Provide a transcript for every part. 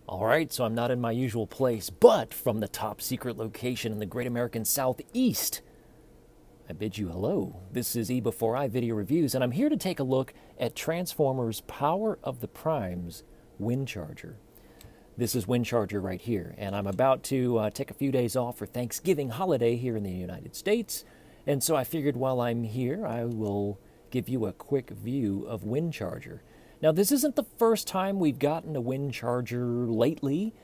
All right, so I'm not in my usual place, but from the top secret location in the great American Southeast, I bid you hello. This is eBEFOREi Video Reviews, and I'm here to take a look at Transformers Power of the Primes WINDCHARGER. This is WINDCHARGER right here, and I'm about to take a few days off for Thanksgiving holiday here in the United States, and so I figured while I'm here, I will give you a quick view of WINDCHARGER. Now, this isn't the first time we've gotten a WINDCHARGER lately.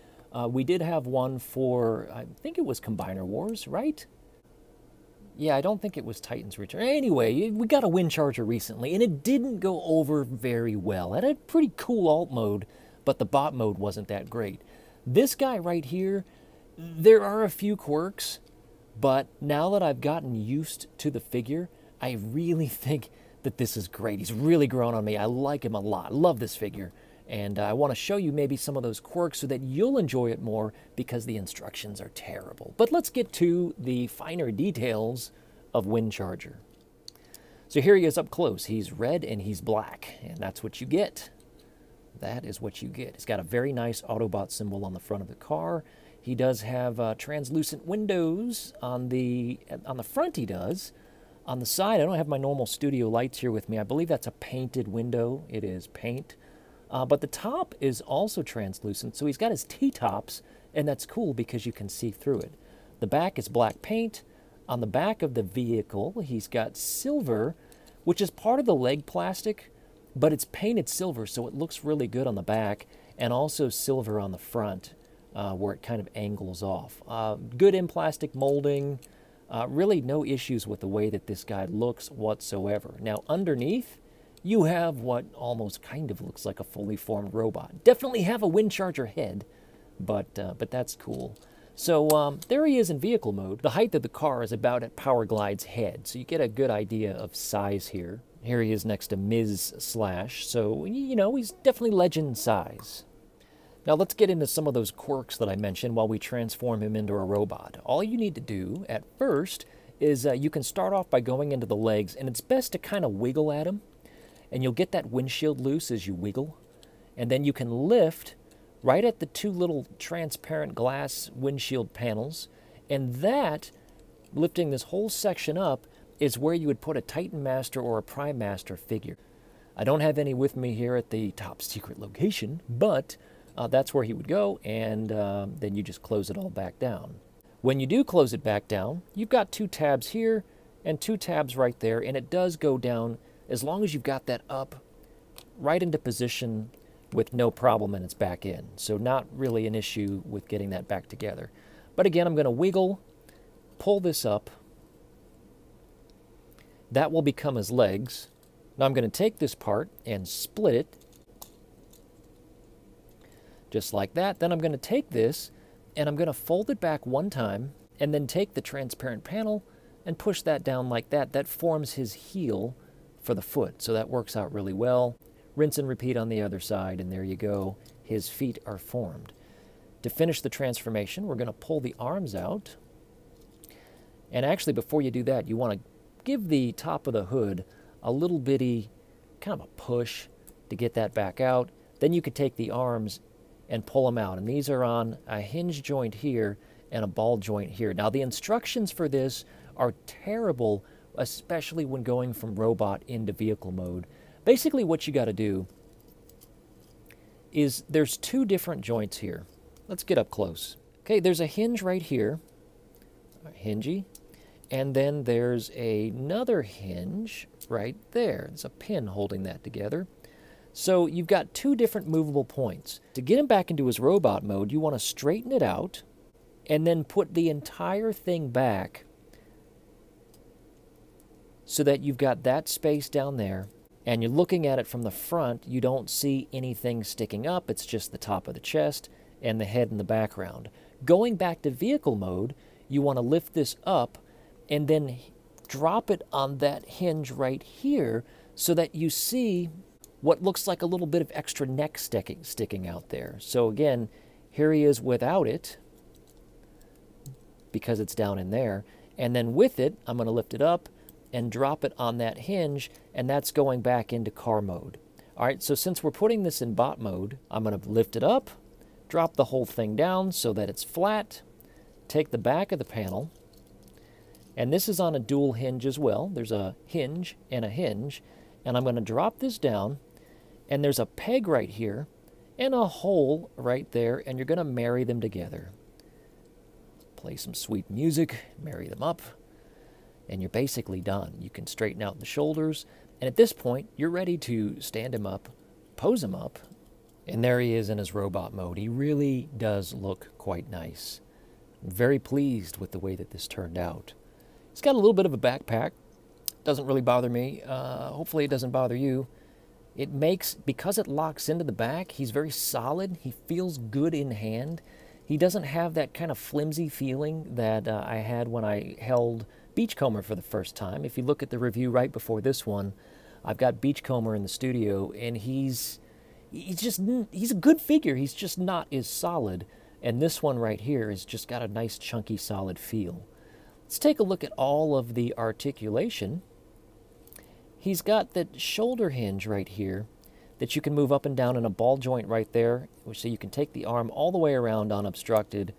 We did have one for, I think it was Combiner Wars, right? Yeah, I don't think it was Titan's Return. Anyway, we got a WINDCHARGER recently, and it didn't go over very well. It had a pretty cool alt mode, but the bot mode wasn't that great. This guy right here, there are a few quirks, but now that I've gotten used to the figure, I really think that this is great. He's really grown on me. I like him a lot. Love this figure. And I want to show you maybe some of those quirks so that you'll enjoy it more because the instructions are terrible. But let's get to the finer details of WINDCHARGER. So here he is up close. He's red and he's black, and that's what you get. That is what you get. He's got a very nice Autobot symbol on the front of the car. He does have translucent windows on the front. He does. On the side, I don't have my normal studio lights here with me. I believe that's a painted window. It is paint. But the top is also translucent, so he's got his T-tops, and that's cool because you can see through it. The back is black paint. On the back of the vehicle, he's got silver, which is part of the leg plastic, but it's painted silver, so it looks really good on the back, and also silver on the front, where it kind of angles off. Good in plastic molding. Really no issues with the way that this guy looks whatsoever. Now underneath, you have what almost kind of looks like a fully formed robot. Definitely have a WINDCHARGER head, but that's cool. So there he is in vehicle mode. The height of the car is about at Powerglide's head, so you get a good idea of size here. Here he is next to Ms. Slash, so you know he's definitely legend size. Now let's get into some of those quirks that I mentioned while we transform him into a robot. All you need to do at first is you can start off by going into the legs, and it's best to kind of wiggle at him, and you'll get that windshield loose as you wiggle, and then you can lift right at the two little transparent glass windshield panels, and that, lifting this whole section up, is where you would put a Titan Master or a Prime Master figure. I don't have any with me here at the top secret location, but that's where he would go, and then you just close it all back down. When you do close it back down, you've got two tabs here and two tabs right there, and it does go down as long as you've got that up right into position with no problem and it's back in. So not really an issue with getting that back together. But again, I'm going to wiggle, pull this up. That will become his legs. Now I'm going to take this part and split it just like that. Then I'm going to take this and I'm going to fold it back one time and then take the transparent panel and push that down like that. That forms his heel for the foot, so that works out really well. Rinse and repeat on the other side, and there you go. His feet are formed. To finish the transformation, we're going to pull the arms out. And actually, before you do that, you want to give the top of the hood a little bitty kind of a push to get that back out. Then you could take the arms and pull them out. And these are on a hinge joint here and a ball joint here. Now, the instructions for this are terrible, especially when going from robot into vehicle mode. Basically, what you got to do is there's two different joints here. Let's get up close. Okay, there's a hinge right here, hingey, and then there's another hinge right there. There's a pin holding that together. So you've got two different movable points. To get him back into his robot mode, you want to straighten it out and then put the entire thing back so that you've got that space down there, and you're looking at it from the front. You don't see anything sticking up. It's just the top of the chest and the head in the background. Going back to vehicle mode, you want to lift this up and then drop it on that hinge right here so that you see what looks like a little bit of extra neck sticking out there. So again, here he is without it because it's down in there. And then with it, I'm going to lift it up and drop it on that hinge, and that's going back into car mode. All right, so since we're putting this in bot mode, I'm going to lift it up, Drop the whole thing down so that it's flat. Take the back of the panel, and this is on a dual hinge as well. There's a hinge, and I'm going to drop this down, and there's a peg right here and a hole right there, and you're going to marry them together. Play some sweet music, marry them up, and you're basically done. You can straighten out the shoulders, and at this point, you're ready to stand him up, pose him up, and there he is in his robot mode. He really does look quite nice. I'm very pleased with the way that this turned out. He's got a little bit of a backpack. Doesn't really bother me. Hopefully it doesn't bother you. It makes, because it locks into the back, he's very solid. He feels good in hand. He doesn't have that kind of flimsy feeling that I had when I held Beachcomber for the first time. If you look at the review right before this one, I've got Beachcomber in the studio, and he's a good figure. He's just not as solid. And this one right here has just got a nice chunky solid feel. Let's take a look at all of the articulation. He's got that shoulder hinge right here that you can move up and down in a ball joint right there, so you can take the arm all the way around unobstructed.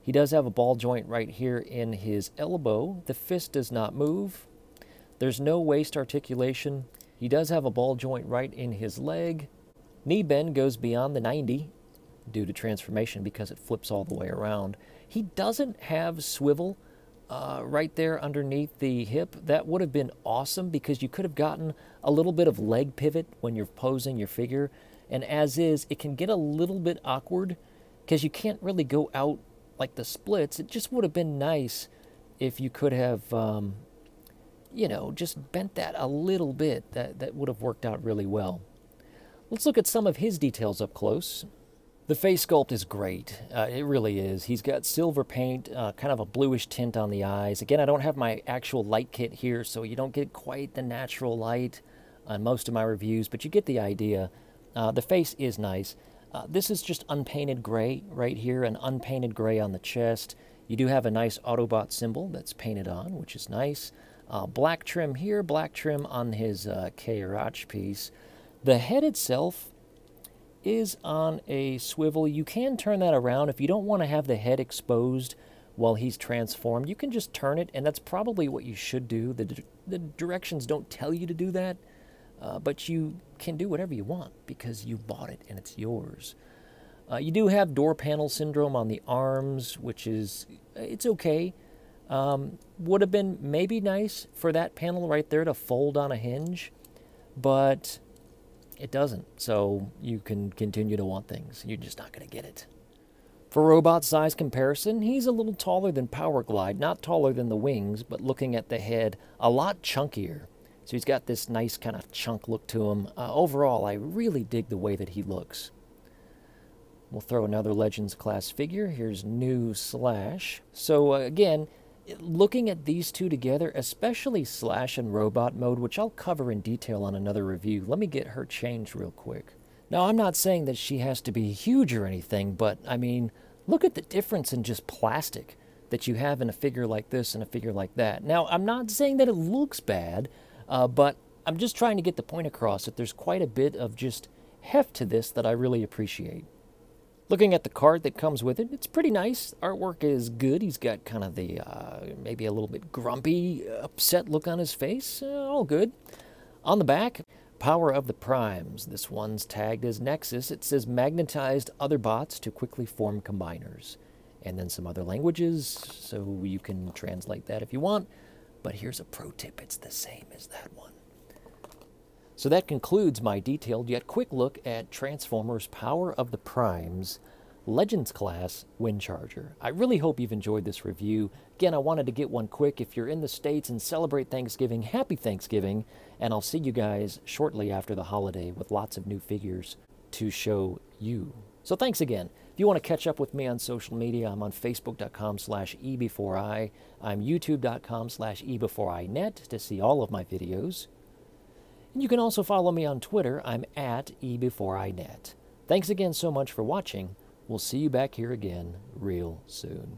He does have a ball joint right here in his elbow. The fist does not move. There's no waist articulation. He does have a ball joint right in his leg. Knee bend goes beyond the 90 due to transformation because it flips all the way around. He doesn't have swivel right there underneath the hip. That would have been awesome because you could have gotten a little bit of leg pivot when you're posing your figure. And as is, it can get a little bit awkward because you can't really go out like the splits. It just would have been nice if you could have, you know, just bent that a little bit. That would have worked out really well. Let's look at some of his details up close. The face sculpt is great. It really is. He's got silver paint, kind of a bluish tint on the eyes. Again, I don't have my actual light kit here, so you don't get quite the natural light on most of my reviews, but you get the idea. The face is nice. This is just unpainted gray right here, and unpainted gray on the chest. You do have a nice Autobot symbol that's painted on, which is nice. Black trim here, black trim on his K-Rach piece. The head itself is on a swivel. You can turn that around. If you don't want to have the head exposed while he's transformed, you can just turn it, and that's probably what you should do. The directions don't tell you to do that, but you can do whatever you want because you bought it and it's yours. You do have door panel syndrome on the arms, which is, it's okay. Would have been maybe nice for that panel right there to fold on a hinge, but it doesn't, so you can continue to want things. You're just not going to get it. For robot size comparison, he's a little taller than Power Glide, not taller than the wings, but looking at the head, a lot chunkier. So he's got this nice kind of chunk look to him. Overall, I really dig the way that he looks. We'll throw another Legends class figure. Here's New Slash. So again, looking at these two together, especially Slash in robot mode, which I'll cover in detail on another review. Let me get her changed real quick. Now, I'm not saying that she has to be huge or anything, but I mean, look at the difference in just plastic that you have in a figure like this and a figure like that. Now, I'm not saying that it looks bad, but I'm just trying to get the point across that there's quite a bit of just heft to this that I really appreciate. Looking at the card that comes with it, it's pretty nice. Artwork is good. He's got kind of the maybe a little bit grumpy, upset look on his face. All good. On the back, Power of the Primes. This one's tagged as Nexus. It says magnetized other bots to quickly form combiners. And then some other languages, so you can translate that if you want. But here's a pro tip. It's the same as that one. So that concludes my detailed yet quick look at Transformers Power of the Primes Legends Class WINDCHARGER. I really hope you've enjoyed this review. Again, I wanted to get one quick. If you're in the States and celebrate Thanksgiving, happy Thanksgiving, and I'll see you guys shortly after the holiday with lots of new figures to show you. So thanks again. If you want to catch up with me on social media, I'm on Facebook.com/eBEFOREi. I'm YouTube.com/eBEFOREiNet to see all of my videos. And you can also follow me on Twitter. I'm at eBEFOREiNet. Thanks again so much for watching. We'll see you back here again real soon.